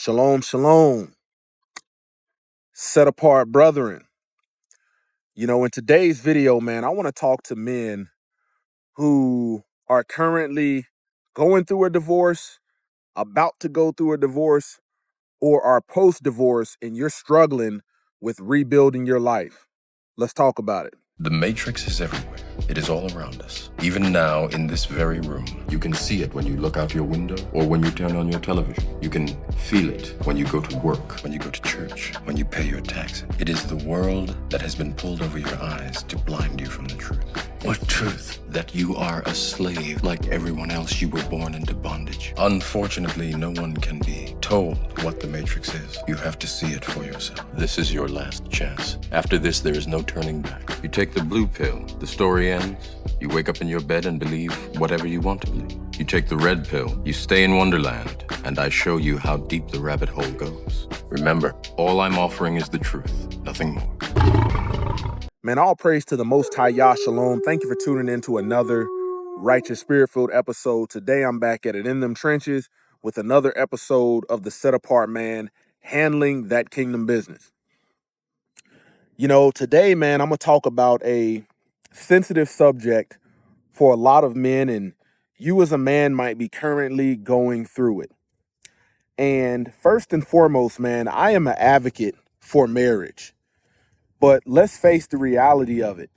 Shalom, shalom. Set apart brethren. In today's video, man, I want to talk to men who are currently going through a divorce, about to go through a divorce, or are post-divorce and you're struggling with rebuilding your life. Let's talk about it. The Matrix is everywhere. It is all around us. Even now, in this very room, you can see it when you look out your window or when you turn on your television. You can feel it when you go to work, when you go to church, when you pay your taxes. It is the world that has been pulled over your eyes to blind you from the truth. What truth? That you are a slave. Like everyone else, you were born into bondage. Unfortunately, no one can be told what the Matrix is. You have to see it for yourself. This is your last chance. After this, there is no turning back. You take the blue pill, the story ends. You wake up in your bed and believe whatever you want to believe. You take the red pill, you stay in Wonderland, and I show you how deep the rabbit hole goes. Remember, all I'm offering is the truth, nothing more. Man, all praise to the Most High Yah Shalom. Thank you for tuning in to another Righteous Spirit-filled episode. Today, I'm back at it in them trenches with another episode of the Set Apart Man, handling that kingdom business. Today, man, I'm going to talk about a sensitive subject for a lot of men, and you as a man might be currently going through it. And first and foremost, man, I am an advocate for marriage. But let's face the reality of it.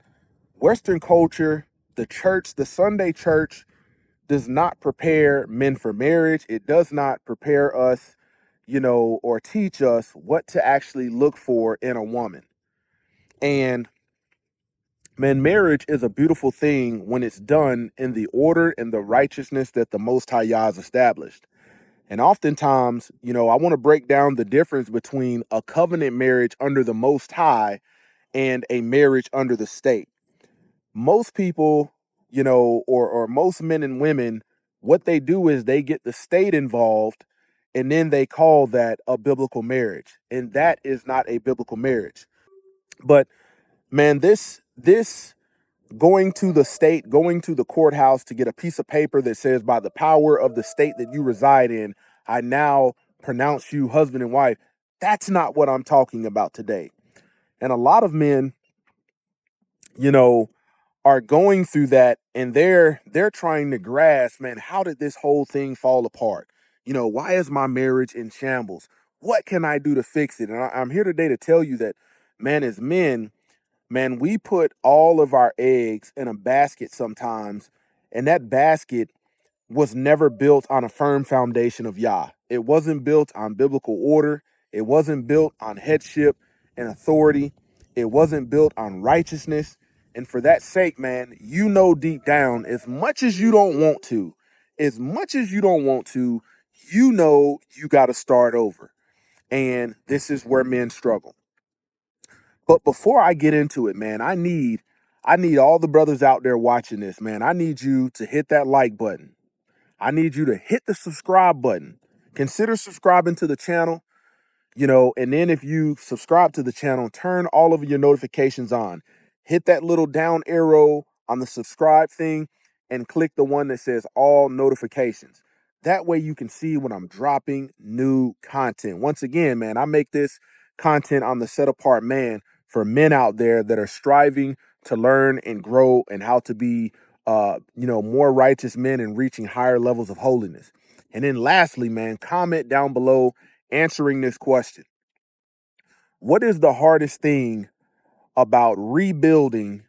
Western culture, the church, the Sunday church does not prepare men for marriage. It does not prepare us, or teach us what to actually look for in a woman. And man, marriage is a beautiful thing when it's done in the order and the righteousness that the Most High Yah has established. And oftentimes, I want to break down the difference between a covenant marriage under the Most High and a marriage under the state. Most people, or most men and women, what they do is they get the state involved and then they call that a biblical marriage. And that is not a biblical marriage. But man, this going to the state, going to the courthouse to get a piece of paper that says, by the power of the state that you reside in, I now pronounce you husband and wife. That's not what I'm talking about today. And a lot of men, are going through that, and they're trying to grasp, man, how did this whole thing fall apart? Why is my marriage in shambles? What can I do to fix it? And I'm here today to tell you that, man, as men, man, we put all of our eggs in a basket sometimes, and that basket was never built on a firm foundation of Yah. It wasn't built on biblical order. It wasn't built on headship and authority. It wasn't built on righteousness. And for that sake, man, deep down, as much as you don't want to, you got to start over. And this is where men struggle. But before I get into it, man, I need all the brothers out there watching this, man. I need you to hit that like button. I need you to hit the subscribe button. Consider subscribing to the channel, and then if you subscribe to the channel, turn all of your notifications on. Hit that little down arrow on the subscribe thing and click the one that says all notifications. That way you can see when I'm dropping new content. Once again, man, I make this content on the Set Apart Man for men out there that are striving to learn and grow and how to be, more righteous men and reaching higher levels of holiness. And then lastly, man, comment down below answering this question. What is the hardest thing about rebuilding,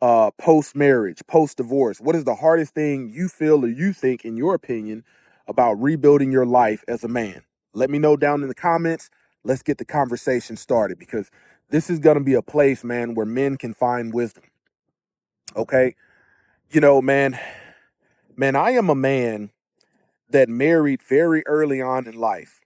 post-marriage, post-divorce? What is the hardest thing you feel or you think, in your opinion, about rebuilding your life as a man? Let me know down in the comments. Let's get the conversation started, because this is going to be a place, man, where men can find wisdom. Okay? Man, I am a man that married very early on in life.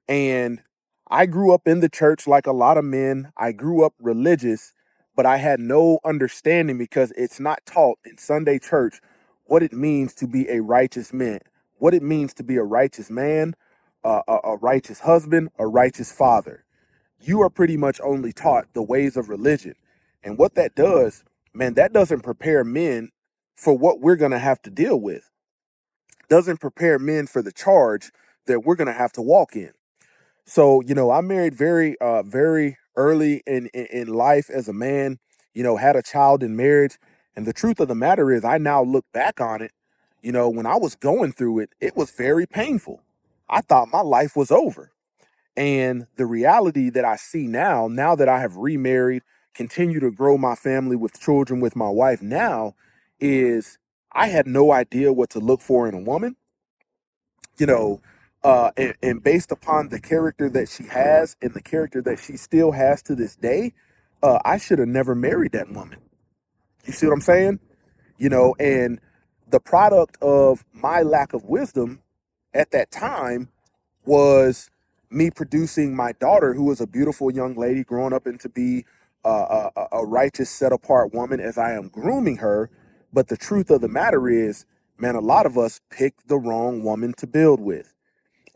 And I grew up in the church like a lot of men. I grew up religious, but I had no understanding, because it's not taught in Sunday church what it means to be a righteous man, what it means to be a righteous man, a righteous husband, a righteous father. You are pretty much only taught the ways of religion. And what that does, man, that doesn't prepare men for what we're going to have to deal with. Doesn't prepare men for the charge that we're going to have to walk in. So, I married very early in life as a man, had a child in marriage. And the truth of the matter is, I now look back on it, when I was going through it, it was very painful. I thought my life was over. And the reality that I see now that I have remarried, continue to grow my family with children with my wife now, is I had no idea what to look for in a woman, you know, and based upon the character that she has and the character that she still has to this day, I should have never married that woman. You see what I'm saying? And the product of my lack of wisdom at that time was me producing my daughter, who was a beautiful young lady growing up into be a righteous, set apart woman as I am grooming her. But the truth of the matter is, man, a lot of us picked the wrong woman to build with.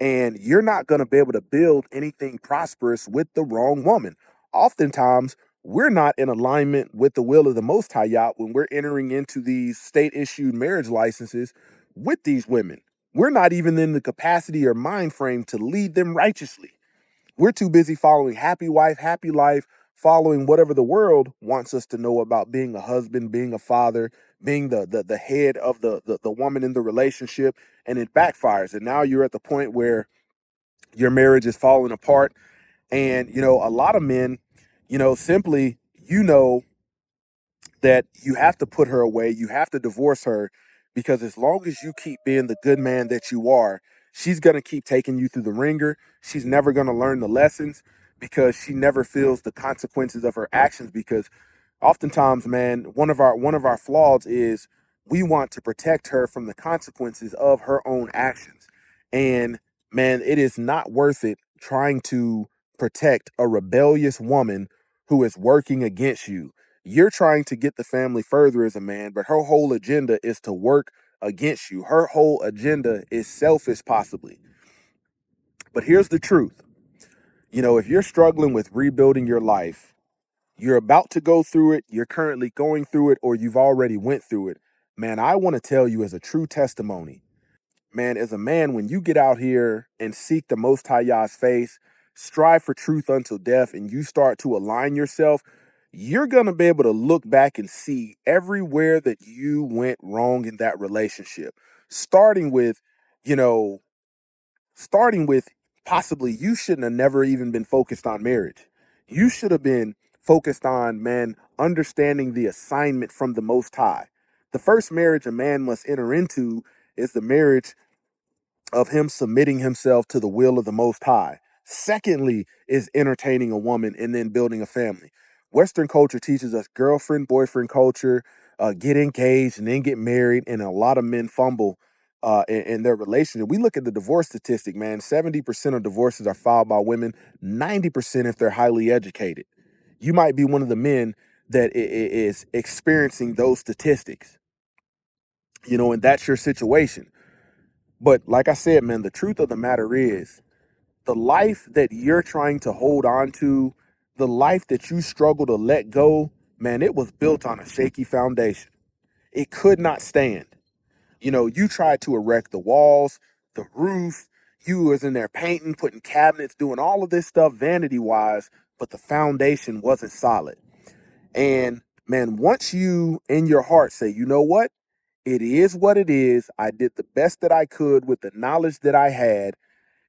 And you're not going to be able to build anything prosperous with the wrong woman. Oftentimes, we're not in alignment with the will of the Most High Yah when we're entering into these state issued marriage licenses with these women. We're not even in the capacity or mind frame to lead them righteously. We're too busy following happy wife, happy life, following whatever the world wants us to know about being a husband, being a father, being the head of the woman in the relationship, and it backfires. And now you're at the point where your marriage is falling apart. And, a lot of men, simply, that you have to put her away. You have to divorce her because as long as you keep being the good man that you are, she's going to keep taking you through the ringer. She's never going to learn the lessons because she never feels the consequences of her actions. Because oftentimes, man, one of our flaws is we want to protect her from the consequences of her own actions. And man, it is not worth it trying to protect a rebellious woman who is working against you. You're trying to get the family further as a man, but her whole agenda is to work against you. Her whole agenda is selfish, possibly. But here's the truth. If you're struggling with rebuilding your life, you're about to go through it, you're currently going through it, or you've already went through it, man, I want to tell you as a true testimony, man, as a man, when you get out here and seek the Most High Yah's face, strive for truth until death, and you start to align yourself, you're going to be able to look back and see everywhere that you went wrong in that relationship. Starting with, you know, starting with possibly you shouldn't have never even been focused on marriage. You should have been focused on, man, understanding the assignment from the Most High. The first marriage a man must enter into is the marriage of him submitting himself to the will of the Most High. Secondly, is entertaining a woman and then building a family. Western culture teaches us girlfriend, boyfriend culture, get engaged and then get married, and a lot of men fumble in their relationship. We look at the divorce statistic, man. 70% of divorces are filed by women, 90% if they're highly educated. You might be one of the men that is experiencing those statistics, and that's your situation. But like I said, man, the truth of the matter is the life that you're trying to hold on to, the life that you struggle to let go, man, it was built on a shaky foundation. It could not stand. You tried to erect the walls, the roof, you was in there painting, putting cabinets, doing all of this stuff vanity wise, but the foundation wasn't solid. And man, once you in your heart say, you know what? It is what it is. I did the best that I could with the knowledge that I had.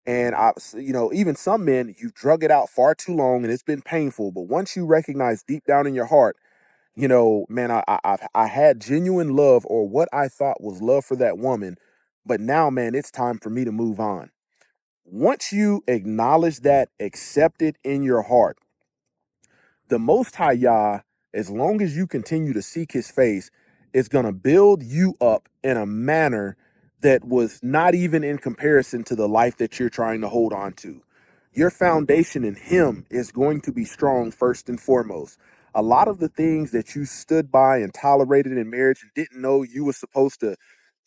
And even some men, you drug it out far too long and it's been painful. But once you recognize deep down in your heart, man, I had genuine love or what I thought was love for that woman. But now, man, it's time for me to move on. Once you acknowledge that, accept it in your heart, the Most High Yah, as long as you continue to seek his face, is going to build you up in a manner that was not even in comparison to the life that you're trying to hold on to. Your foundation in him is going to be strong first and foremost. A lot of the things that you stood by and tolerated in marriage and didn't know you were supposed to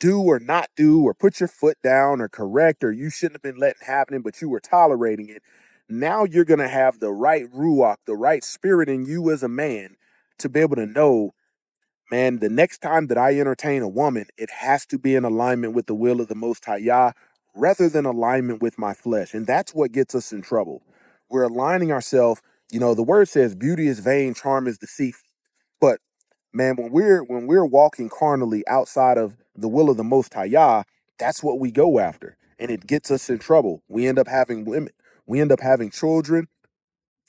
do or not do or put your foot down or correct or you shouldn't have been letting happen, but you were tolerating it. Now you're going to have the right ruach, the right spirit in you as a man to be able to know, man, the next time that I entertain a woman, it has to be in alignment with the will of the Most High Yah, rather than alignment with my flesh. And that's what gets us in trouble. We're aligning ourselves. The word says beauty is vain, charm is deceitful. But man, when we're walking carnally outside of the will of the Most High Yah, that's what we go after, and it gets us in trouble. We end up having women, we end up having children,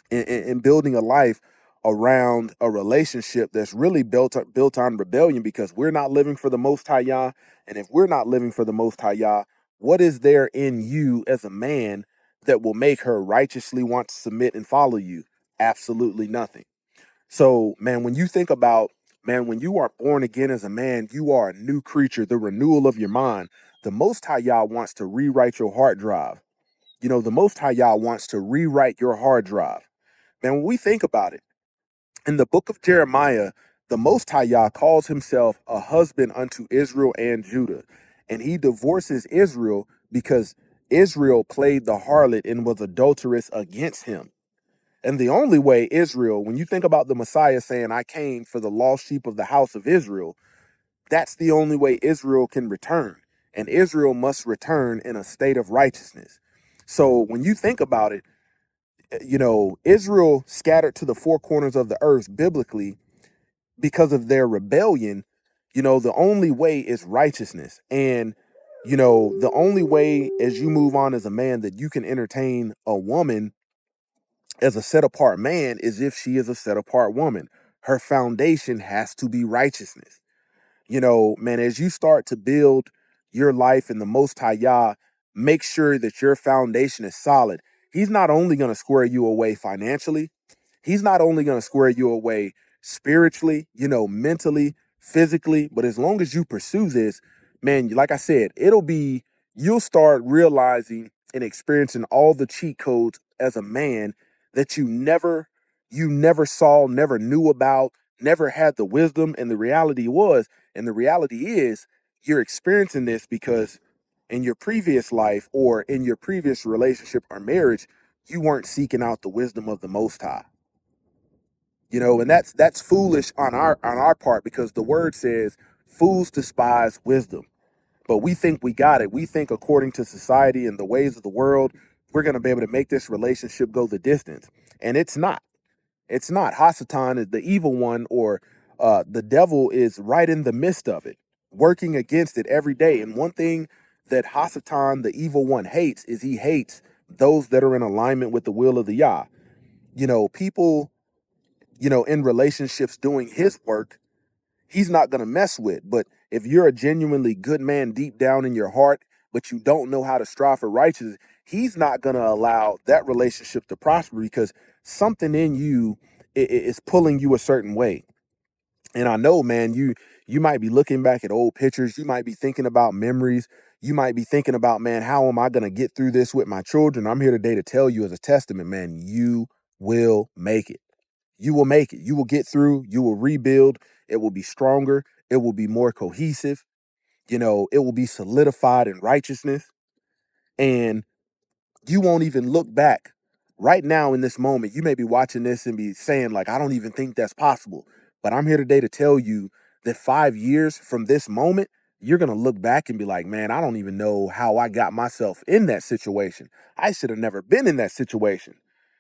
and building a life around a relationship that's really built on rebellion, because we're not living for the Most High Yah. And if we're not living for the Most High Yah, what is there in you as a man that will make her righteously want to submit and follow you? Absolutely nothing. So, man, when you think about, man, when you are born again as a man, you are a new creature, the renewal of your mind. The Most High Yah wants to rewrite your hard drive. The Most High Yah wants to rewrite your hard drive. Man, when we think about it, in the book of Jeremiah, the Most High Yah calls himself a husband unto Israel and Judah. And he divorces Israel because Israel played the harlot and was adulterous against him. And the only way Israel, when you think about the Messiah saying, I came for the lost sheep of the house of Israel, that's the only way Israel can return. And Israel must return in a state of righteousness. So when you think about it, Israel scattered to the four corners of the earth biblically because of their rebellion. The only way is righteousness. And, the only way as you move on as a man that you can entertain a woman as a set apart man is if she is a set apart woman. Her foundation has to be righteousness. Man, as you start to build your life in the Most High Yah, make sure that your foundation is solid. He's not only going to square you away financially, he's not only going to square you away spiritually, mentally, physically, but as long as you pursue this, man, like I said, you'll start realizing and experiencing all the cheat codes as a man that you never saw, never knew about, never had the wisdom. And the reality is, you're experiencing this because in your previous life or in your previous relationship or marriage, you weren't seeking out the wisdom of the Most High. And that's foolish on our part, because the word says fools despise wisdom. But we think we got it. We think according to society and the ways of the world, we're going to be able to make this relationship go the distance. And it's not. It's not. Hasatan is the evil one, or the devil is right in the midst of it, working against it every day. And one thing that Hasatan, the evil one, hates is he hates those that are in alignment with the will of the Yah. People, in relationships doing his work, he's not going to mess with. But if you're a genuinely good man deep down in your heart, but you don't know how to strive for righteousness, he's not going to allow that relationship to prosper, because something in you is pulling you a certain way. And I know, man, you might be looking back at old pictures. You might be thinking about memories. You might be thinking about, man, how am I going to get through this with my children? I'm here today to tell you as a testament, man, you will make it. You will make it. You will get through. You will rebuild. It will be stronger. It will be more cohesive. It will be solidified in righteousness. And you won't even look back. Right now in this moment, you may be watching this and be saying, like, I don't even think that's possible. But I'm here today to tell you that 5 years from this moment, you're going to look back and be like, man, I don't even know how I got myself in that situation. I should have never been in that situation.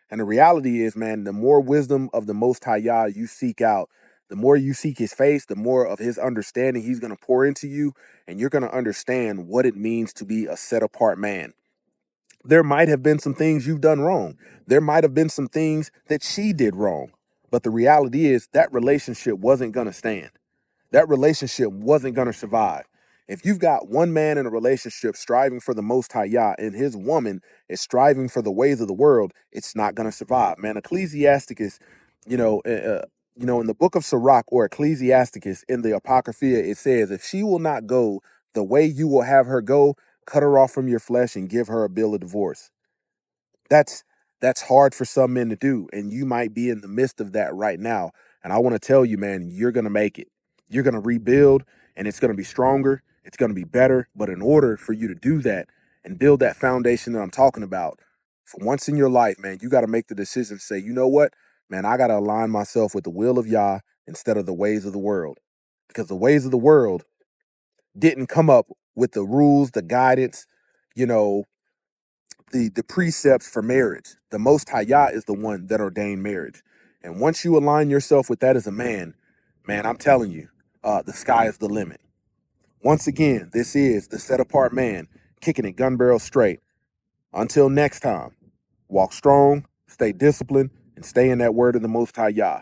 And the reality is, man, the more wisdom of the Most High Yah you seek out, the more you seek his face, the more of his understanding he's going to pour into you. And you're going to understand what it means to be a set apart man. There might have been some things you've done wrong. There might have been some things that she did wrong. But the reality is that relationship wasn't going to stand. That relationship wasn't going to survive. If you've got one man in a relationship striving for the Most High Yah and his woman is striving for the ways of the world, it's not going to survive. Man, Ecclesiasticus, in the book of Sirach, or Ecclesiasticus in the Apocrypha, it says, if she will not go the way you will have her go, cut her off from your flesh and give her a bill of divorce. That's hard for some men to do, and you might be in the midst of that right now. And I want to tell you, man, you're going to make it. You're going to rebuild, and it's going to be stronger. It's going to be better. But in order for you to do that and build that foundation that I'm talking about, for once in your life, man, you got to make the decision to say, you know what, man, I got to align myself with the will of Yah instead of the ways of the world. Because the ways of the world didn't come up with the rules, the guidance, you know, the precepts for marriage. The Most High Yah is the one that ordained marriage. And once you align yourself with that as a man, man, I'm telling you, the sky is the limit. Once again, this is the Set Apart Man, kicking it gun barrel straight. Until next time, walk strong, stay disciplined, and stay in that word of the Most High Yah.